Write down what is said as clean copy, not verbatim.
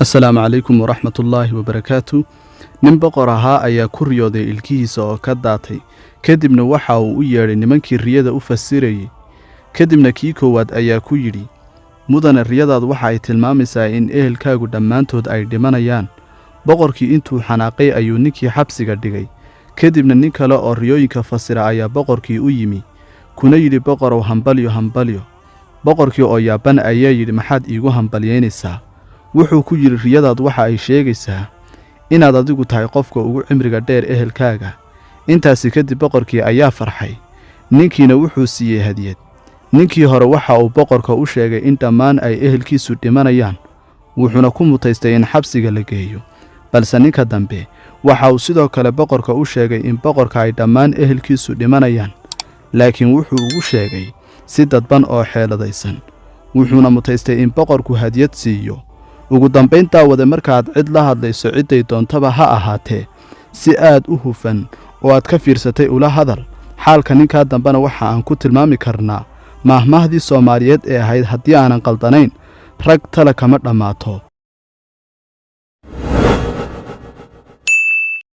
السلام عليكم ورحمة الله وبركاته. nin boqor ahaa ayaa ku riyooday ilkihiisa oo ka daatay kadibna waxa uu u yeedhay nimankii riyada u fasirayay. kadibna kii koowaad ayaa ku yidhi, mudane riyadaadu waxa ay tilmaamaysaa in ehelkaagu dhammaantood ay dhimanayaan. boqorkii intuu xanaaqay ayuu ninkii xabsiga dhigay. kadibna nin kale oo riyooyinka fasira ayaa boqorkii u yimi kuna yidhi, boqorow hambalyo hambalyo. boqorkii oo yaaban ayaa yidhi, maxaad iigu hambalyaynaysaa? wuxuu ku yidhi, riyadaadu waxa ay sheegaysaa inaad adigu tahay qofka ugu cimriga dheer ehelkaaga. intaasi kadib boqorkii ayaa farxay, ninkiina wuxuu siiyey hadiyad. ninkii hore waxa uu boqorka u sheegay in dhammaan ay ehelkiisu dhimanayaan, wuxuuna ku mutaystay in xabsiga la geeyo. balse ninka dambe waxa uu sidoo kale boqorka u sheegay in boqorka ay dhammaan ehelkiisu dhimanayaan, laakiin wuxuu ugu sheegay si dadban oo xeeladaysan, wuxuuna mutaystay in boqorku hadiyad siiyo. ugu dambayn daawada markaad cid la hadlayso cidday doontaba ha ahaatee, si aad u hufan oo aad ka fiirsatay ula hadal. xaalka ninkaa dambena waxa aan ku tilmaami karnaa maahmaahdii Soomaaliyeed ee ahayd haddii aanan qaldanayn, rag tala kama dhammaato